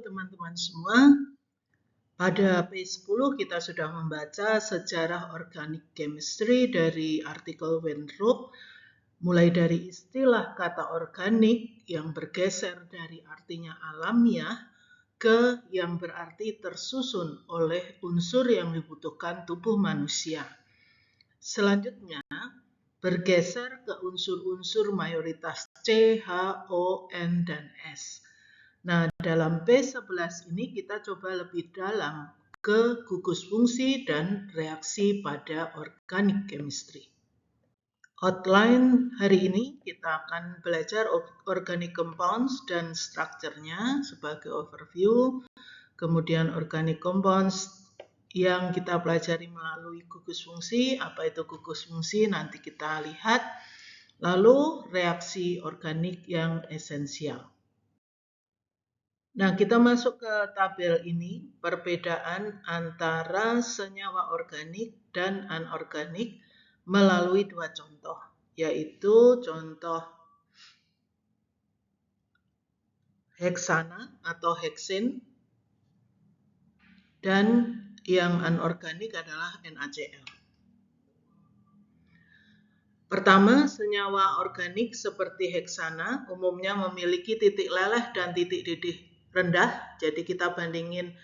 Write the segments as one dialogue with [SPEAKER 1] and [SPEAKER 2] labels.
[SPEAKER 1] teman-teman semua. Pada P10 kita sudah membaca sejarah organic chemistry dari artikel Weintraub, mulai dari istilah kata organik yang bergeser dari artinya alamiah ke yang berarti tersusun oleh unsur yang dibutuhkan tubuh manusia. Selanjutnya, bergeser ke unsur-unsur mayoritas C, H, O, N, dan S. Nah, dalam P11 ini kita coba lebih dalam ke gugus fungsi dan reaksi pada organic chemistry. Outline hari ini kita akan belajar organic compounds dan strukturnya sebagai overview. Kemudian organic compounds yang kita pelajari melalui gugus fungsi. Apa itu gugus fungsi? Nanti kita lihat. Lalu reaksi organik yang esensial. Nah, kita masuk ke tabel ini, perbedaan antara senyawa organik dan anorganik melalui dua contoh, yaitu contoh heksana atau heksin, dan yang anorganik adalah NaCl. Pertama, senyawa organik seperti heksana umumnya memiliki titik leleh dan titik didih rendah, jadi kita bandingin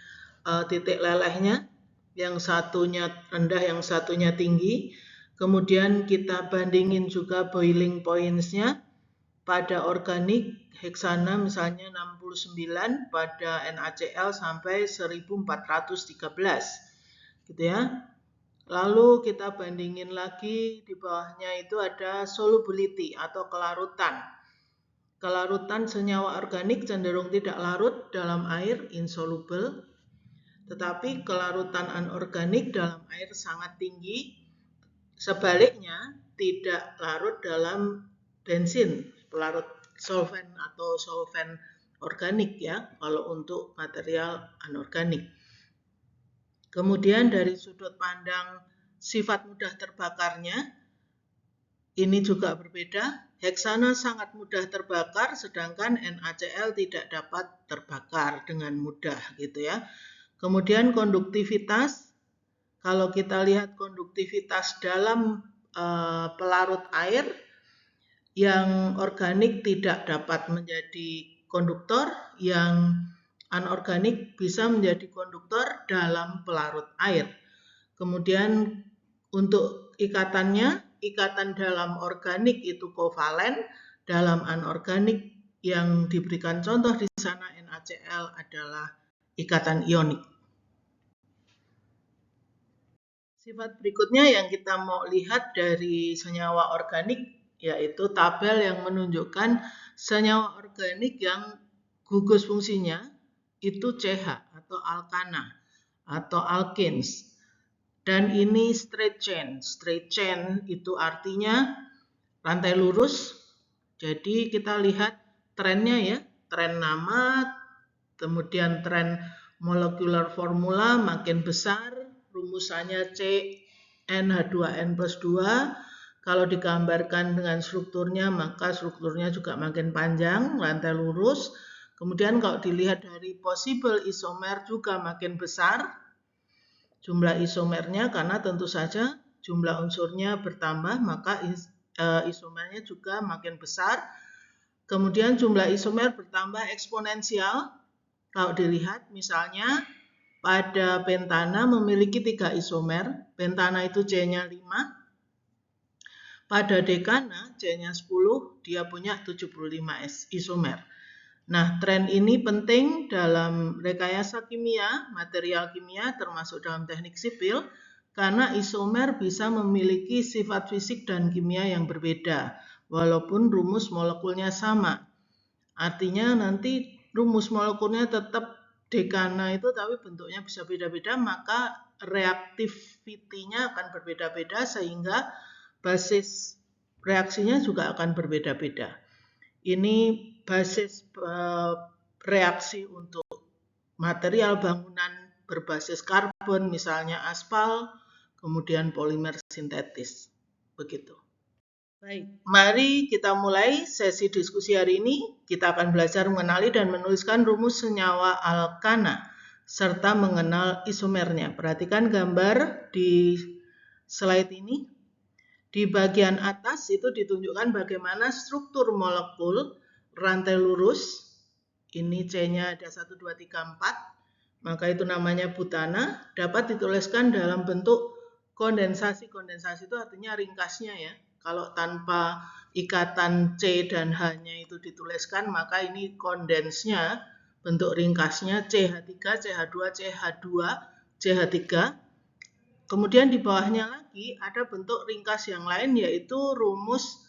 [SPEAKER 1] titik lelehnya, yang satunya rendah, yang satunya tinggi. Kemudian kita bandingin juga boiling points-nya. Pada organik, heksana misalnya 69, pada NaCl sampai 1413, gitu ya. Lalu kita bandingin lagi, di bawahnya itu ada solubility atau kelarutan. Kelarutan senyawa organik cenderung tidak larut dalam air, insoluble, tetapi kelarutan anorganik dalam air sangat tinggi. Sebaliknya, tidak larut dalam bensin, pelarut solvent atau solvent organik ya, kalau untuk material anorganik. Kemudian dari sudut pandang sifat mudah terbakarnya, ini juga berbeda. Heksana sangat mudah terbakar, sedangkan NaCl tidak dapat terbakar dengan mudah, gitu ya. Kemudian konduktivitas, kalau kita lihat konduktivitas dalam pelarut air, yang organik tidak dapat menjadi konduktor, yang anorganik bisa menjadi konduktor dalam pelarut air. Kemudian untuk ikatannya, ikatan dalam organik itu kovalen, dalam anorganik yang diberikan contoh di sana NaCl adalah ikatan ionik. Sifat berikutnya yang kita mau lihat dari senyawa organik, yaitu tabel yang menunjukkan senyawa organik yang gugus fungsinya itu CH atau alkana atau alkenes. Dan ini straight chain. Straight chain itu artinya rantai lurus. Jadi kita lihat trennya ya, tren nama, kemudian tren molecular formula makin besar, rumusannya CnH2n+2. Kalau digambarkan dengan strukturnya, maka strukturnya juga makin panjang, rantai lurus. Kemudian kalau dilihat dari possible isomer juga makin besar jumlah isomernya, karena tentu saja jumlah unsurnya bertambah, maka isomernya juga makin besar. Kemudian jumlah isomer bertambah eksponensial. Kalau dilihat misalnya pada pentana memiliki 3 isomer, pentana itu C-nya 5. Pada dekana C-nya 10, dia punya 75 isomer. Nah, tren ini penting dalam rekayasa kimia, material kimia, termasuk dalam teknik sipil, karena isomer bisa memiliki sifat fisik dan kimia yang berbeda, walaupun rumus molekulnya sama. Artinya nanti rumus molekulnya tetap dekana itu, tapi bentuknya bisa beda-beda, maka reaktivitinya akan berbeda-beda, sehingga basis reaksinya juga akan berbeda-beda. Ini basis reaksi untuk material bangunan berbasis karbon, misalnya aspal, kemudian polimer sintetis, begitu. Baik, mari kita mulai sesi diskusi hari ini. Kita akan belajar mengenali dan menuliskan rumus senyawa alkana serta mengenal isomernya. Perhatikan gambar di slide ini. Di bagian atas itu ditunjukkan bagaimana struktur molekul rantai lurus. Ini C-nya ada 1, 2, 3, 4. Maka itu namanya butana. Dapat dituliskan dalam bentuk kondensasi. Kondensasi itu artinya ringkasnya ya. Kalau tanpa ikatan C dan H-nya itu dituliskan, maka ini kondensnya, bentuk ringkasnya CH3, CH2, CH2, CH3. Kemudian di bawahnya lagi ada bentuk ringkas yang lain, yaitu rumus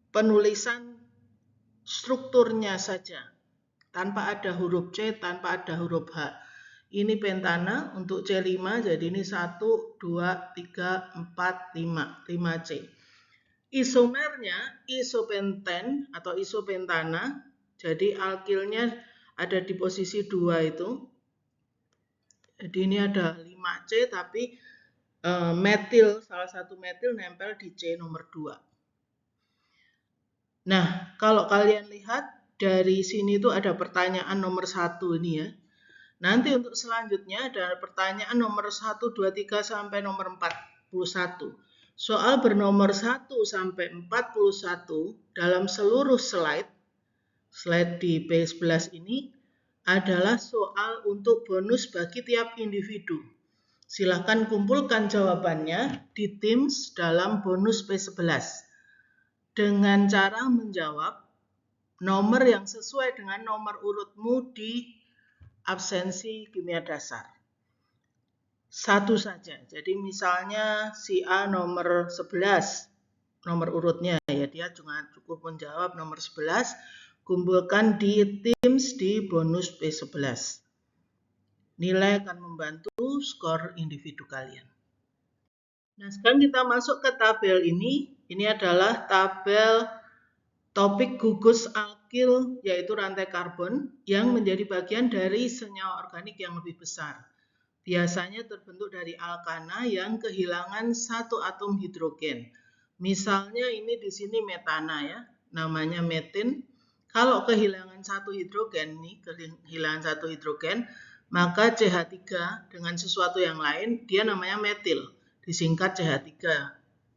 [SPEAKER 1] penulisan strukturnya saja. Tanpa ada huruf C, tanpa ada huruf H. Ini pentana untuk C5, jadi ini 1, 2, 3, 4, 5, 5C. Isomernya isopenten atau isopentana, jadi alkilnya ada di posisi 2 itu. Jadi ini ada 5C tapi metil, salah satu metil nempel di C nomor 2. Nah, kalau kalian lihat dari sini tuh ada pertanyaan nomor 1 ini ya. Nanti untuk selanjutnya ada pertanyaan nomor 1, 2, 3 sampai nomor 41. Soal bernomor 1 sampai 41 dalam seluruh slide di B11 ini adalah soal untuk bonus bagi tiap individu. Silakan kumpulkan jawabannya di Teams dalam bonus B11 dengan cara menjawab nomor yang sesuai dengan nomor urutmu di absensi kimia dasar. Satu saja. Jadi misalnya si A nomor 11, nomor urutnya ya, dia cuma cukup menjawab nomor 11, kumpulkan di Teams di bonus B11. Nilai akan membantu skor individu kalian. Nah, sekarang kita masuk ke tabel ini. Ini adalah tabel topik gugus alkil, yaitu rantai karbon yang menjadi bagian dari senyawa organik yang lebih besar. Biasanya terbentuk dari alkana yang kehilangan satu atom hidrogen. Misalnya ini di sini metana ya, namanya metin. Kalau kehilangan satu hidrogen maka CH3 dengan sesuatu yang lain dia namanya metil, disingkat CH3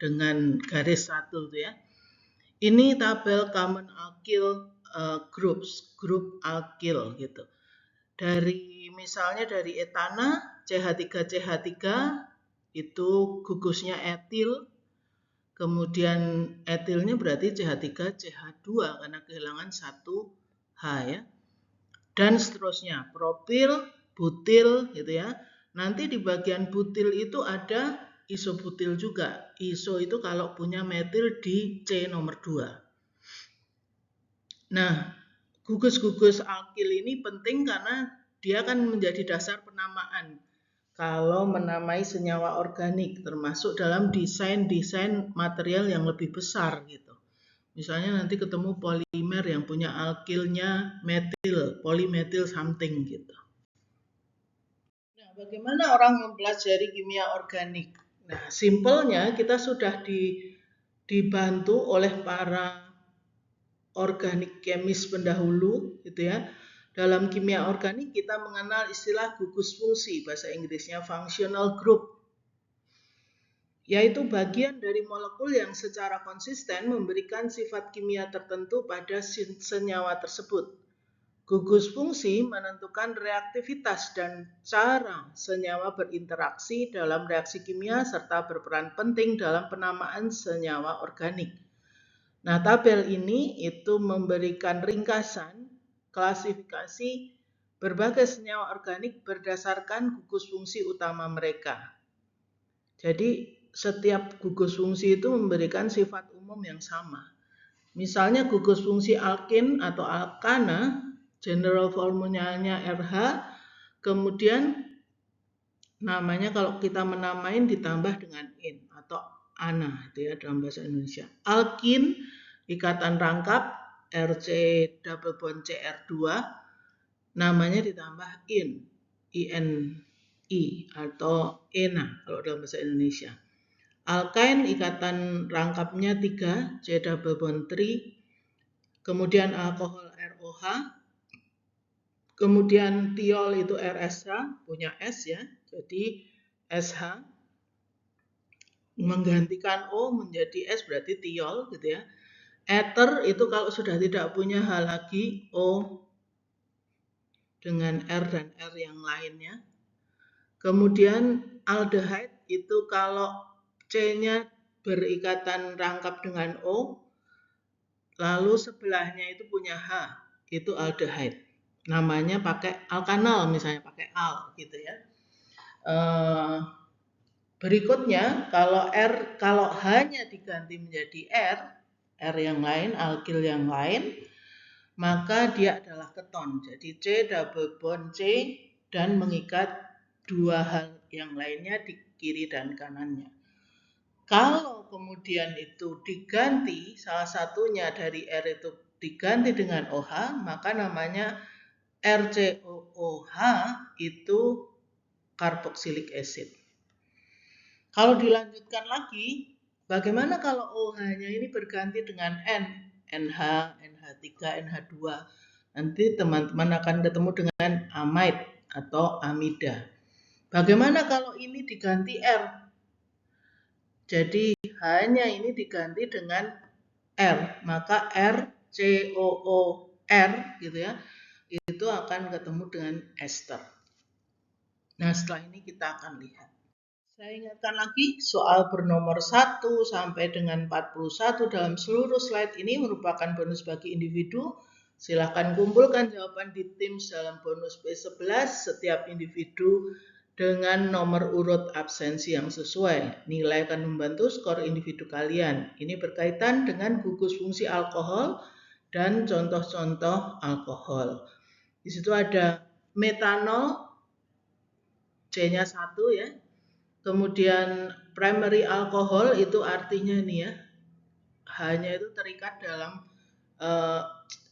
[SPEAKER 1] dengan garis 1 ya. Ini tabel common alkyl groups, grup alkyl gitu. Misalnya dari etana, CH3CH3 itu gugusnya etil, kemudian etilnya berarti CH3CH2 karena kehilangan satu H ya. Dan seterusnya, propil, butil gitu ya. Nanti di bagian butil itu ada isobutil juga. Iso itu kalau punya metil di C nomor 2. Nah, gugus-gugus alkil ini penting karena dia akan menjadi dasar penamaan kalau menamai senyawa organik, termasuk dalam desain material yang lebih besar gitu. Misalnya nanti ketemu polimer yang punya alkilnya metil, polymethyl something gitu. Nah, bagaimana orang mempelajari kimia organik? Nah, simpelnya kita sudah dibantu oleh para organik kemis pendahulu gitu ya. Dalam kimia organik kita mengenal istilah gugus fungsi, bahasa Inggrisnya functional group, yaitu bagian dari molekul yang secara konsisten memberikan sifat kimia tertentu pada senyawa tersebut. Gugus fungsi menentukan reaktivitas dan cara senyawa berinteraksi dalam reaksi kimia serta berperan penting dalam penamaan senyawa organik. Nah, tabel ini itu memberikan ringkasan klasifikasi berbagai senyawa organik berdasarkan gugus fungsi utama mereka. Jadi, setiap gugus fungsi itu memberikan sifat umum yang sama. Misalnya gugus fungsi alkin atau alkana, general formulanya RH, kemudian namanya kalau kita menamain ditambah dengan in atau ana itu ya dalam bahasa Indonesia. Alkin ikatan rangkap RC double bond CR2 namanya ditambah INI atau ENA kalau dalam bahasa Indonesia. Alkain ikatan rangkapnya 3, C double bond 3. Kemudian alkohol ROH. Kemudian tiol itu RSH, punya S ya. Jadi SH menggantikan O menjadi S berarti tiol gitu ya. Ether itu kalau sudah tidak punya H lagi, O dengan R dan R yang lainnya. Kemudian aldehyde itu kalau C-nya berikatan rangkap dengan O, lalu sebelahnya itu punya H, itu aldehyde. Namanya pakai alkanal misalnya, pakai al gitu ya. Berikutnya kalau H-nya diganti menjadi R yang lain, alkil yang lain, maka dia adalah keton. Jadi C double bond C dan mengikat dua hal yang lainnya di kiri dan kanannya. Kalau kemudian itu diganti, salah satunya dari R itu diganti dengan OH, maka namanya RCOOH itu carboxylic acid. Kalau dilanjutkan lagi, bagaimana kalau OH-nya ini berganti dengan N, NH, NH3, NH2? Nanti teman-teman akan ketemu dengan amide atau amida. Bagaimana kalau ini diganti R? Jadi H-nya ini diganti dengan R, maka RCOOR gitu ya, itu akan ketemu dengan ester. Nah, setelah ini kita akan lihat. Saya ingatkan lagi, soal bernomor 1 sampai dengan 41 dalam seluruh slide ini merupakan bonus bagi individu. Silahkan kumpulkan jawaban di Teams dalam bonus B11 setiap individu dengan nomor urut absensi yang sesuai. Nilai akan membantu skor individu kalian. Ini berkaitan dengan gugus fungsi alkohol dan contoh-contoh alkohol. Di situ ada metanol, C-nya 1 ya. Kemudian primary alkohol itu artinya nih ya, H-nya itu terikat dalam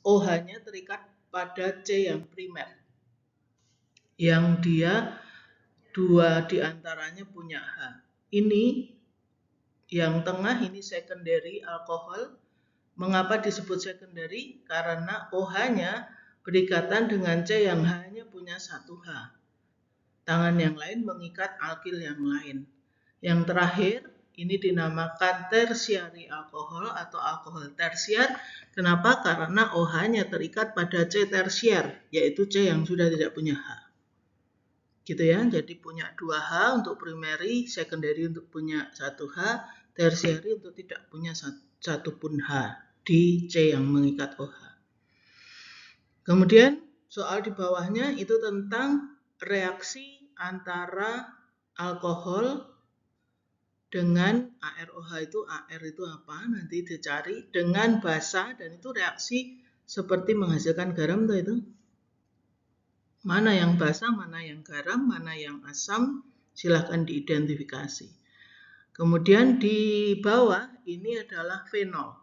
[SPEAKER 1] OH-nya terikat pada C yang primer, yang dia dua diantaranya punya H. Ini yang tengah ini secondary alkohol. Mengapa disebut secondary? Karena OH-nya berikatan dengan C yang H-nya punya 1 H. Tangan yang lain mengikat alkil yang lain. Yang terakhir, ini dinamakan tertiary alkohol atau alkohol tersier. Kenapa? Karena OH-nya terikat pada C tersier, yaitu C yang sudah tidak punya H. Gitu ya, jadi punya 2 H untuk primary, secondary untuk punya 1 H, tertiary untuk tidak punya satu pun H di C yang mengikat OH. Kemudian soal di bawahnya itu tentang reaksi antara alkohol dengan AROH itu apa? Nanti dicari dengan basa dan itu reaksi seperti menghasilkan garam tuh itu. Mana yang basa, mana yang garam, mana yang asam, silahkan diidentifikasi. Kemudian di bawah ini adalah fenol.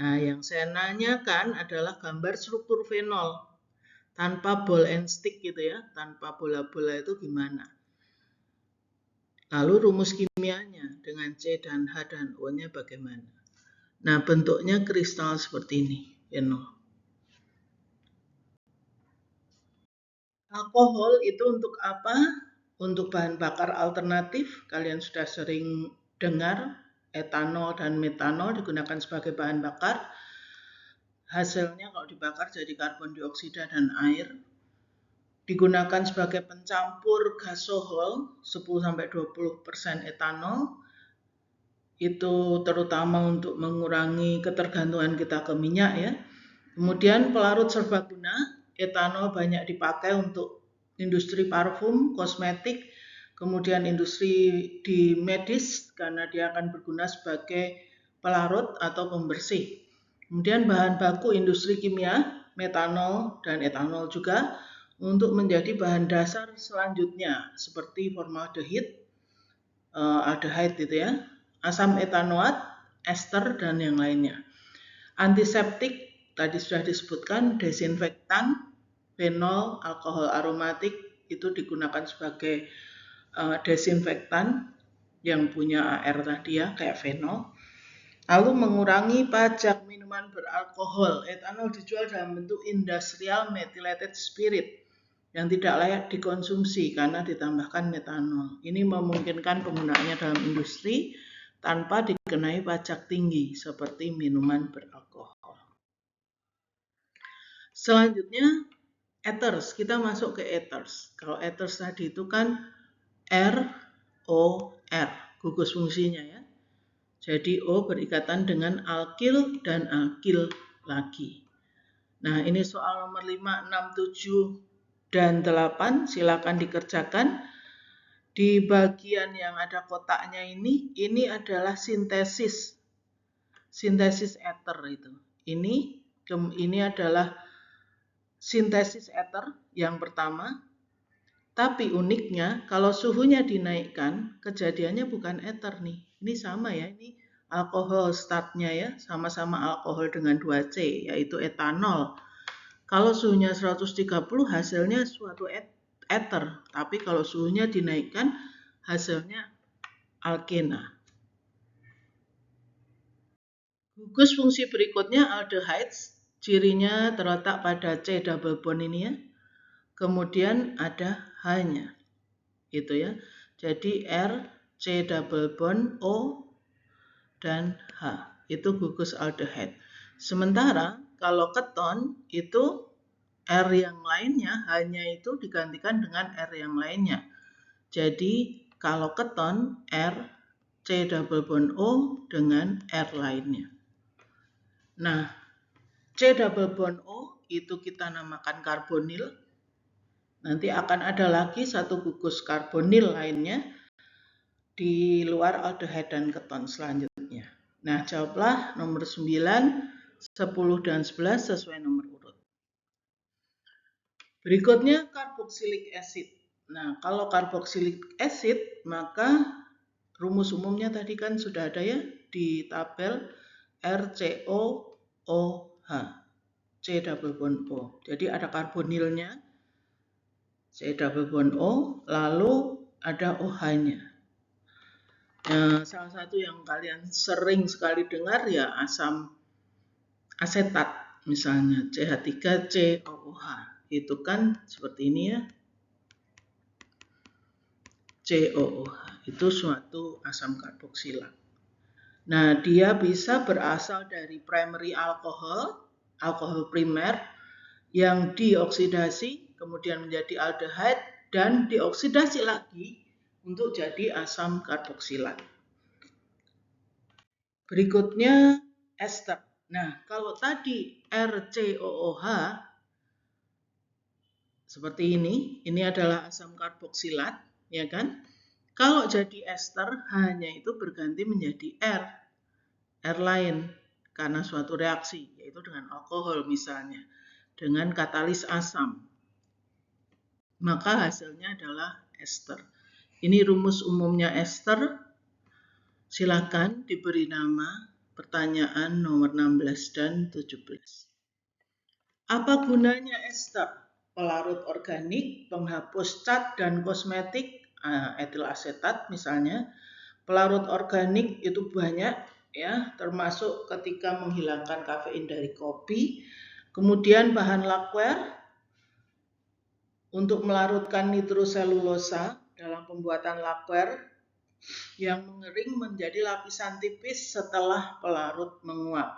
[SPEAKER 1] Nah, yang saya nanyakan adalah gambar struktur fenol. Tanpa ball and stick gitu ya, tanpa bola-bola itu gimana. Lalu rumus kimianya dengan C dan H dan O-nya bagaimana. Nah, bentuknya kristal seperti ini, fenol. Alkohol itu untuk apa? Untuk bahan bakar alternatif, kalian sudah sering dengar etanol dan metanol digunakan sebagai bahan bakar. Hasilnya kalau dibakar jadi karbon dioksida dan air. Digunakan sebagai pencampur gasohol 10-20% etanol. Itu terutama untuk mengurangi ketergantungan kita ke minyak ya. Kemudian pelarut serbaguna, etanol banyak dipakai untuk industri parfum, kosmetik, kemudian industri di medis karena dia akan berguna sebagai pelarut atau pembersih. Kemudian bahan baku industri kimia, metanol dan etanol juga untuk menjadi bahan dasar selanjutnya seperti formaldehid, aldehyde gitu ya, asam etanoat, ester dan yang lainnya. Antiseptik tadi sudah disebutkan, desinfektan, fenol, alkohol aromatik itu digunakan sebagai desinfektan. yang punya AR tadi ya, kayak fenol. Lalu mengurangi pajak minuman beralkohol. Etanol dijual dalam bentuk industrial methylated spirit yang tidak layak dikonsumsi karena ditambahkan metanol. Ini memungkinkan penggunaannya dalam industri tanpa dikenai pajak tinggi seperti minuman beralkohol. Selanjutnya ethers, kita masuk ke ethers. Kalau ethers tadi itu kan ROR, gugus fungsinya ya. Jadi O berikatan dengan alkil dan alkil lagi. Nah, ini soal nomor 5, 6, 7, dan 8. Silakan dikerjakan. Di bagian yang ada kotaknya ini adalah sintesis. Sintesis ether itu. Ini adalah sintesis ether yang pertama. Tapi uniknya, kalau suhunya dinaikkan, kejadiannya bukan ether nih. Ini sama ya, ini alkohol startnya ya, sama-sama alkohol dengan 2C, yaitu etanol. Kalau suhunya 130, hasilnya suatu ether. Tapi kalau suhunya dinaikkan, hasilnya alkena. Gugus fungsi berikutnya aldehydes, cirinya terletak pada C double bond ini ya. Kemudian ada H-nya. Gitu ya. Jadi R, C double bond, O, dan H. Itu gugus aldehyde. Sementara kalau keton itu R yang lainnya, H-nya itu digantikan dengan R yang lainnya. Jadi kalau keton R, C double bond O dengan R lainnya. Nah, C double bond O itu kita namakan karbonil. Nanti akan ada lagi satu gugus karbonil lainnya di luar aldehyde dan keton selanjutnya. Nah, jawablah nomor 9, 10, dan 11 sesuai nomor urut. Berikutnya carboxylic acid. Nah, kalau carboxylic acid, maka rumus umumnya tadi kan sudah ada ya di tabel RCOOH, C double bond O. Jadi ada karbonilnya, C double bond O, lalu ada OH-nya. Salah satu yang kalian sering sekali dengar ya asam asetat, misalnya CH3COOH. Itu kan seperti ini ya, COOH. Itu suatu asam karboksilat. Nah, dia bisa berasal dari primary alkohol, alkohol primer, yang dioksidasi, kemudian menjadi aldehyde, dan dioksidasi lagi untuk jadi asam karboksilat. Berikutnya ester. Nah, kalau tadi RCOOH seperti ini adalah asam karboksilat, ya kan? Kalau jadi ester, H-nya itu berganti menjadi R lain karena suatu reaksi, yaitu dengan alkohol misalnya, dengan katalis asam. Maka hasilnya adalah ester. Ini rumus umumnya ester. Silakan diberi nama pertanyaan nomor 16 dan 17. Apa gunanya ester? Pelarut organik, penghapus cat dan kosmetik, etil asetat misalnya. Pelarut organik itu banyak ya, termasuk ketika menghilangkan kafein dari kopi. Kemudian bahan lakuer untuk melarutkan nitroselulosa dalam pembuatan lakuer yang mengering menjadi lapisan tipis setelah pelarut menguap.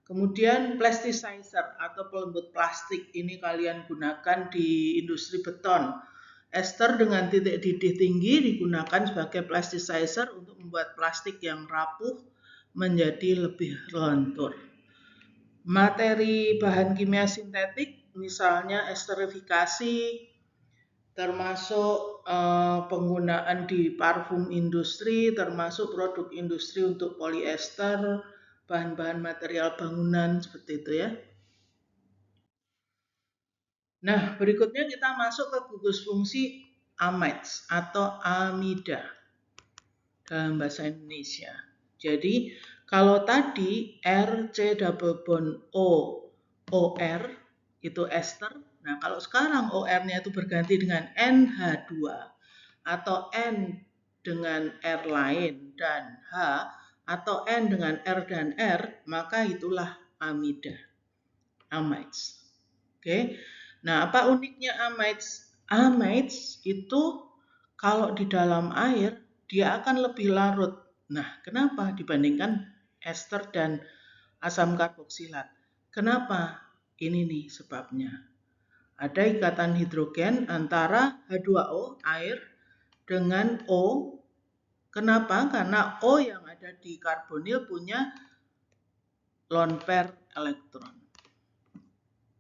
[SPEAKER 1] Kemudian plasticizer atau pelembut plastik ini kalian gunakan di industri beton. Ester dengan titik didih tinggi digunakan sebagai plasticizer untuk membuat plastik yang rapuh menjadi lebih lentur. Materi bahan kimia sintetik misalnya esterifikasi, termasuk penggunaan di parfum industri, termasuk produk industri untuk polyester, bahan-bahan material bangunan seperti itu ya. Nah, berikutnya kita masuk ke gugus fungsi amides atau amida dalam bahasa Indonesia. Jadi, kalau tadi RC double bond O, OR itu ester. Nah, kalau sekarang OR-nya itu berganti dengan NH2 atau N dengan R lain dan H atau N dengan R dan R, maka itulah amida, amides. Oke. Nah, apa uniknya amides? Amides itu kalau di dalam air dia akan lebih larut. Nah, kenapa dibandingkan ester dan asam karboksilat? Kenapa? Ini nih sebabnya. Ada ikatan hidrogen antara H2O, air, dengan O. Kenapa? Karena O yang ada di karbonil punya lone pair elektron.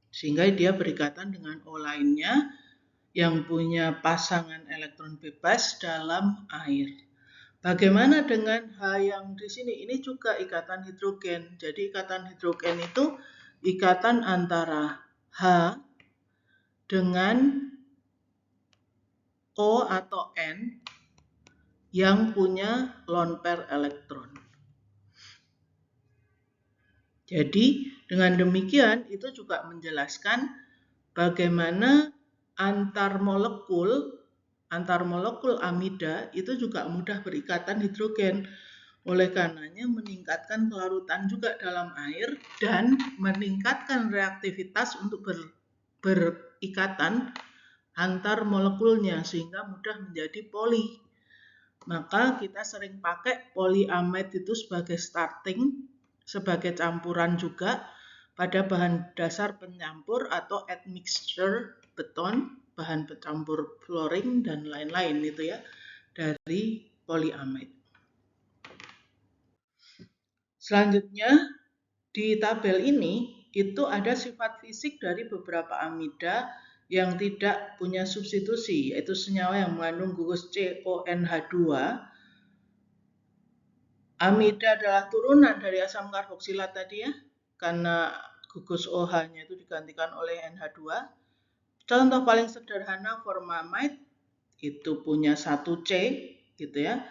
[SPEAKER 1] Sehingga dia berikatan dengan O lainnya yang punya pasangan elektron bebas dalam air. Bagaimana dengan H yang di sini? Ini juga ikatan hidrogen. Jadi ikatan hidrogen itu ikatan antara H dengan O atau N yang punya lone pair elektron. Jadi dengan demikian itu juga menjelaskan bagaimana antar molekul amida itu juga mudah berikatan hidrogen. Oleh karenanya meningkatkan kelarutan juga dalam air dan meningkatkan reaktivitas untuk berikatan antar molekulnya sehingga mudah menjadi poli. Maka kita sering pakai polyamide itu sebagai starting, sebagai campuran juga pada bahan dasar pencampur atau admixture beton, bahan pencampur flooring dan lain-lain itu ya dari polyamide. Selanjutnya di tabel ini itu ada sifat fisik dari beberapa amida yang tidak punya substitusi, yaitu senyawa yang mengandung gugus CONH2. Amida adalah turunan dari asam karboksilat tadi ya, karena gugus OH-nya itu digantikan oleh NH2. Contoh paling sederhana formamide itu punya 1 C gitu ya.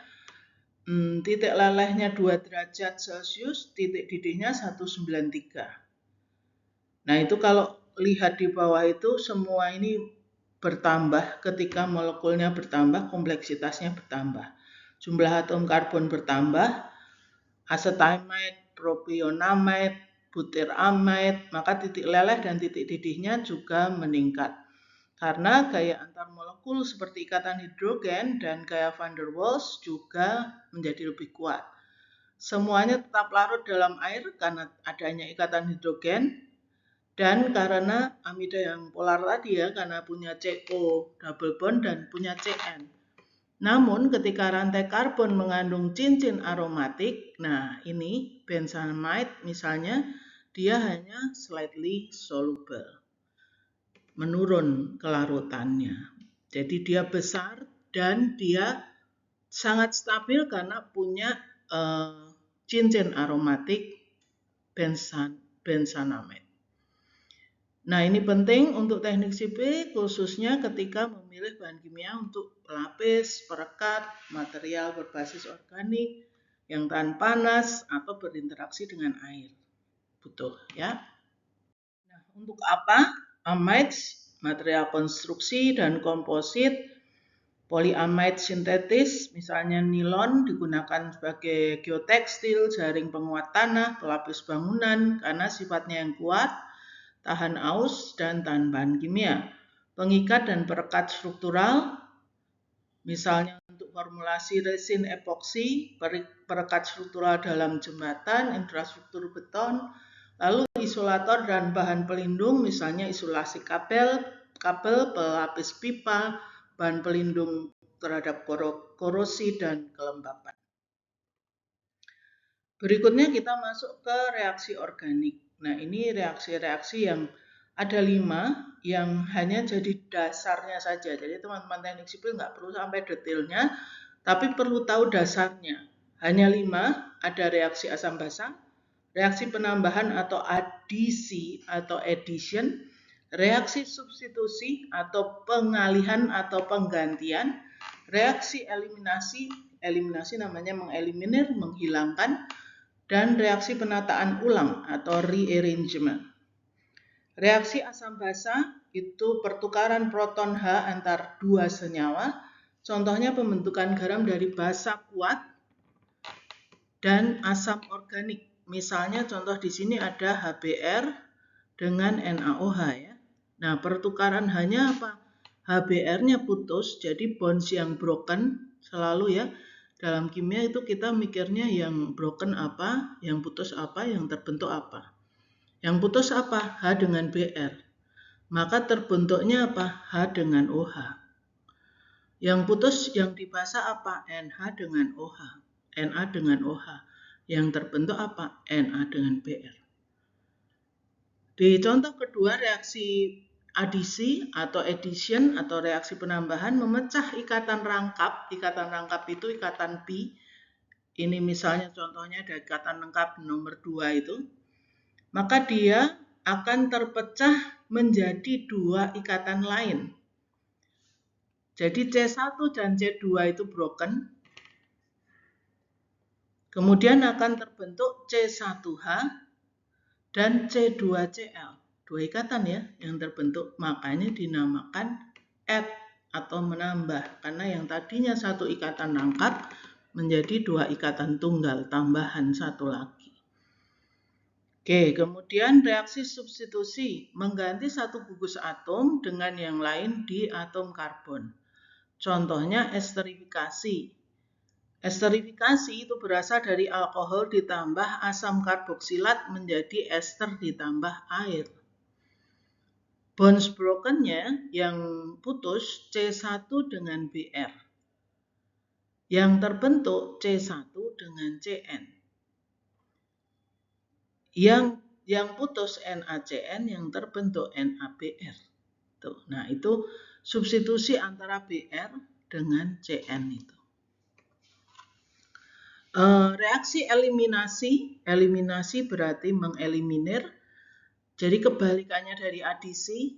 [SPEAKER 1] Titik lelehnya 2 derajat Celcius, titik didihnya 193. Nah, itu kalau lihat di bawah itu semua ini bertambah ketika molekulnya bertambah, kompleksitasnya bertambah. Jumlah atom karbon bertambah, acetamide, propionamide, butyramide, maka titik leleh dan titik didihnya juga meningkat. Karena gaya antar molekul seperti ikatan hidrogen dan gaya van der Waals juga menjadi lebih kuat. Semuanya tetap larut dalam air karena adanya ikatan hidrogen dan karena amida yang polar tadi ya, karena punya CO double bond dan punya CN. Namun ketika rantai karbon mengandung cincin aromatik, nah ini benzamide misalnya, dia hanya slightly soluble, menurun kelarutannya. Jadi dia besar dan dia sangat stabil karena punya cincin aromatik benzanamide. Nah, ini penting untuk teknik sipil khususnya ketika memilih bahan kimia untuk pelapis, perekat, material berbasis organik yang tahan panas atau berinteraksi dengan air. Butuh ya. Nah, untuk apa? Amides, material konstruksi dan komposit, polyamide sintetis, misalnya nilon digunakan sebagai geotekstil, jaring penguat tanah, pelapis bangunan karena sifatnya yang kuat, tahan aus, dan tahan bahan kimia. Pengikat dan perekat struktural, misalnya untuk formulasi resin epoksi, perekat struktural dalam jembatan, infrastruktur beton, lalu isolator dan bahan pelindung, misalnya isolasi kabel, pelapis pipa, bahan pelindung terhadap korosi dan kelembapan. Berikutnya kita masuk ke reaksi organik. Nah, ini reaksi-reaksi yang ada 5 yang hanya jadi dasarnya saja. Jadi teman-teman teknik sipil nggak perlu sampai detailnya, tapi perlu tahu dasarnya. Hanya 5, ada reaksi asam basa, reaksi penambahan atau adisi atau addition, reaksi substitusi atau pengalihan atau penggantian, reaksi eliminasi namanya mengeliminir, menghilangkan, dan reaksi penataan ulang atau rearrangement. Reaksi asam basa itu pertukaran proton H antar 2 senyawa Contohnya pembentukan garam dari basa kuat dan asam organik. Misalnya contoh di sini ada HBr dengan NaOH ya. Nah, pertukaran hanya apa? HBr-nya putus, jadi bonds yang broken selalu ya. Dalam kimia itu kita mikirnya yang broken apa, yang putus apa, yang terbentuk apa. Yang putus apa? H dengan Br. Maka terbentuknya apa? H dengan OH. Yang putus yang dibasa apa? NH dengan OH. Na dengan OH. Yang terbentuk apa? Na dengan Br. Di contoh kedua, reaksi adisi atau addition atau reaksi penambahan memecah ikatan rangkap. Ikatan rangkap itu ikatan pi. Ini misalnya contohnya ada ikatan rangkap nomor 2 itu. Maka dia akan terpecah menjadi dua ikatan lain. Jadi C1 dan C2 itu broken. Kemudian akan terbentuk C1H dan C2Cl. Dua ikatan ya yang terbentuk. Makanya dinamakan add atau menambah. Karena yang tadinya satu ikatan rangkap menjadi dua ikatan tunggal tambahan satu lagi. Oke, kemudian reaksi substitusi mengganti satu gugus atom dengan yang lain di atom karbon. Contohnya esterifikasi. Esterifikasi itu berasal dari alkohol ditambah asam karboksilat menjadi ester ditambah air. Bonds broken-nya yang putus C1 dengan Br. Yang terbentuk C1 dengan Cn. Yang putus NaCN yang terbentuk NaBr. Tuh, nah itu substitusi antara Br dengan Cn itu. Reaksi eliminasi berarti mengeliminir. Jadi kebalikannya dari adisi.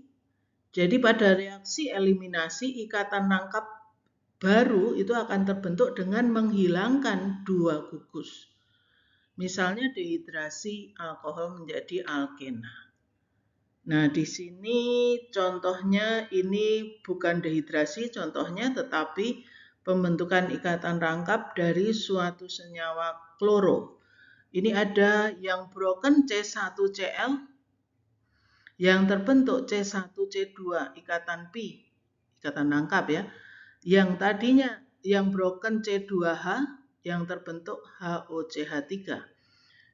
[SPEAKER 1] Jadi pada reaksi eliminasi ikatan rangkap baru itu akan terbentuk dengan menghilangkan dua gugus. Misalnya dehidrasi alkohol menjadi alkena. Nah, di sini contohnya ini bukan dehidrasi contohnya, tetapi pembentukan ikatan rangkap dari suatu senyawa kloro. Ini ada yang broken C1Cl, yang terbentuk C1C2 ikatan pi, ikatan rangkap ya. Yang tadinya yang broken C2H, yang terbentuk HOCH3.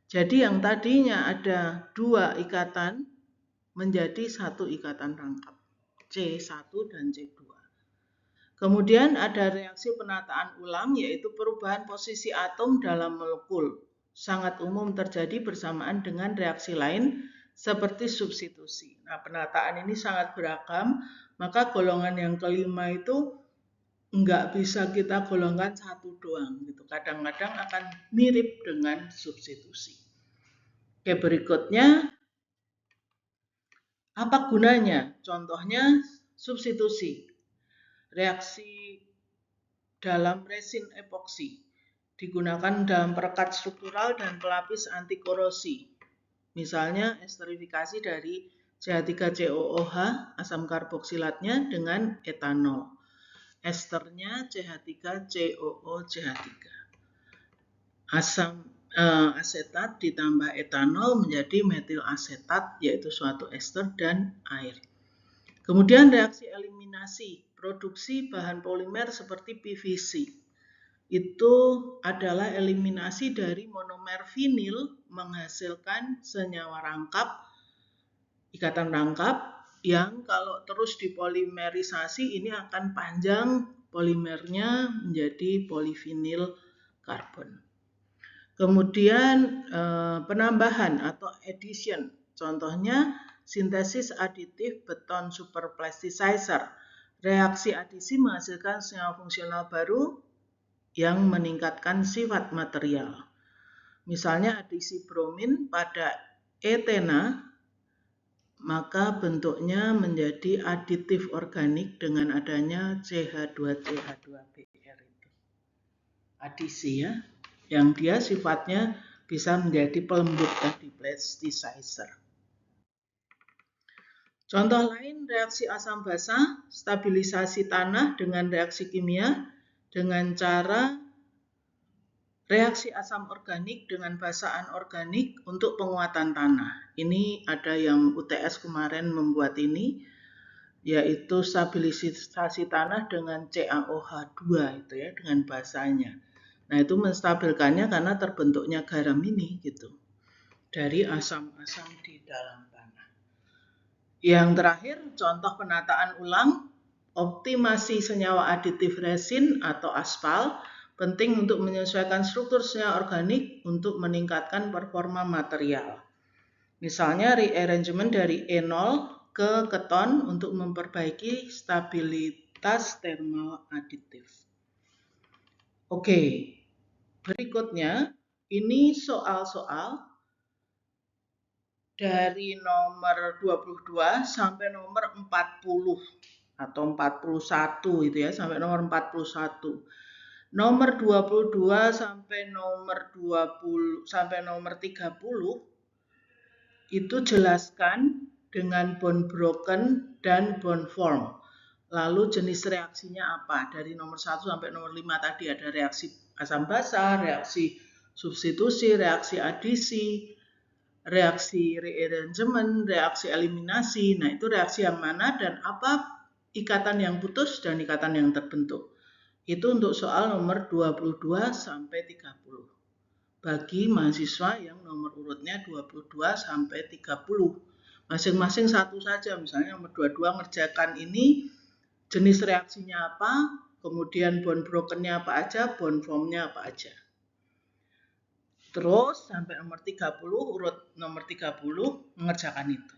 [SPEAKER 1] Jadi yang tadinya ada dua ikatan menjadi satu ikatan rangkap, C1 dan C2. Kemudian ada reaksi penataan ulang, yaitu perubahan posisi atom dalam molekul. Sangat umum terjadi bersamaan dengan reaksi lain seperti substitusi. Nah, penataan ini sangat beragam, maka golongan yang kelima itu nggak bisa kita golongkan satu doang. Gitu. Kadang-kadang akan mirip dengan substitusi. Oke, berikutnya. Apa gunanya? Contohnya substitusi. Reaksi dalam resin epoksi digunakan dalam perekat struktural dan pelapis anti korosi. Misalnya esterifikasi dari CH3COOH, asam karboksilatnya dengan etanol. Esternya CH3COOCH3. Asetat ditambah etanol menjadi metil asetat, yaitu suatu ester dan air. Kemudian reaksi eliminasi, produksi bahan polimer seperti PVC. Itu adalah eliminasi dari monomer vinil menghasilkan senyawa rangkap, ikatan rangkap, yang kalau terus dipolimerisasi ini akan panjang polimernya menjadi polivinil karbon. Kemudian penambahan atau addition, contohnya sintesis aditif beton superplasticizer. Reaksi adisi menghasilkan senyawa fungsional baru yang meningkatkan sifat material. Misalnya adisi bromin pada etena, maka bentuknya menjadi aditif organik dengan adanya CH2CH2Br itu. Adisi ya. Yang dia sifatnya bisa menjadi pelembut tadi, plasticizer. Contoh lain, reaksi asam basa, stabilisasi tanah dengan reaksi kimia dengan cara reaksi asam organik dengan basaan organik untuk penguatan tanah. Ini ada yang UTS kemarin membuat ini, yaitu stabilisasi tanah dengan CaOH2 itu ya, dengan basanya. Nah, itu menstabilkannya karena terbentuknya garam ini gitu, dari asam-asam di dalam tanah. Yang terakhir, contoh penataan ulang, optimasi senyawa aditif resin atau aspal, penting untuk menyesuaikan struktur senyawa organik untuk meningkatkan performa material. Misalnya rearrangement dari enol ke keton untuk memperbaiki stabilitas thermal aditif. Oke, berikutnya ini soal-soal dari nomor 22 sampai nomor 40 atau 41 itu ya, sampai nomor 41. Nomor 22 sampai nomor 20 sampai nomor 30 itu jelaskan dengan bond broken dan bond form. Lalu jenis reaksinya apa? Dari nomor 1 sampai nomor 5 tadi ada reaksi asam basa, reaksi substitusi, reaksi adisi, reaksi rearrangement, reaksi eliminasi. Nah, itu reaksi yang mana dan apa ikatan yang putus dan ikatan yang terbentuk. Itu untuk soal nomor 22 sampai 30. Bagi mahasiswa yang nomor urutnya 22 sampai 30. Masing-masing satu saja, misalnya nomor 22 ngerjakan ini, jenis reaksinya apa, kemudian bond broken-nya apa aja, bond form-nya apa aja. Terus sampai nomor 30, urut nomor 30 mengerjakan itu.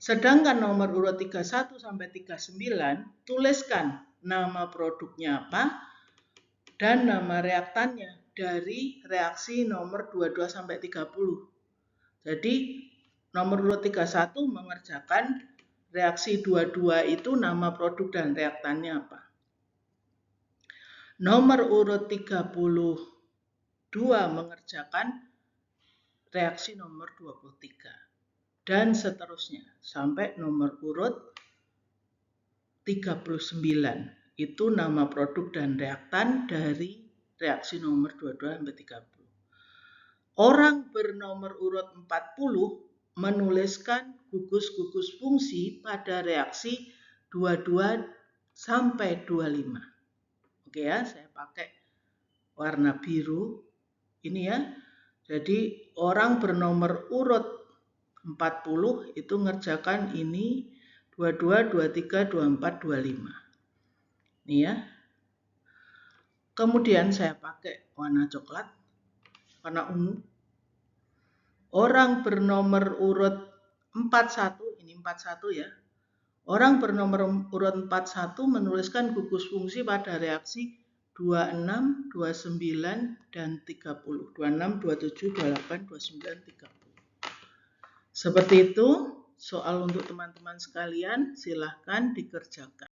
[SPEAKER 1] Sedangkan nomor urut 31 sampai 39, tuliskan nama produknya apa dan nama reaktannya dari reaksi nomor 22 sampai 30. Jadi nomor urut 31 mengerjakan reaksi 22 itu nama produk dan reaktannya apa. Nomor urut 32 mengerjakan reaksi nomor 23 dan seterusnya sampai nomor urut 39 itu nama produk dan reaktan dari reaksi nomor 22 sampai 30. Orang bernomor urut 40 menuliskan gugus-gugus fungsi pada reaksi 22 sampai 25. Oke ya, saya pakai warna biru ini ya. Jadi orang bernomor urut 40 itu ngerjakan ini 22, 23, 24, 25. Ini ya. Kemudian saya pakai warna coklat, warna ungu. Orang bernomor urut 41, ini 41 ya. Orang bernomor urut 41 menuliskan gugus fungsi pada reaksi 26, 29, dan 30. 26, 27, 28, 29, 30. Seperti itu, soal untuk teman-teman sekalian, silahkan dikerjakan.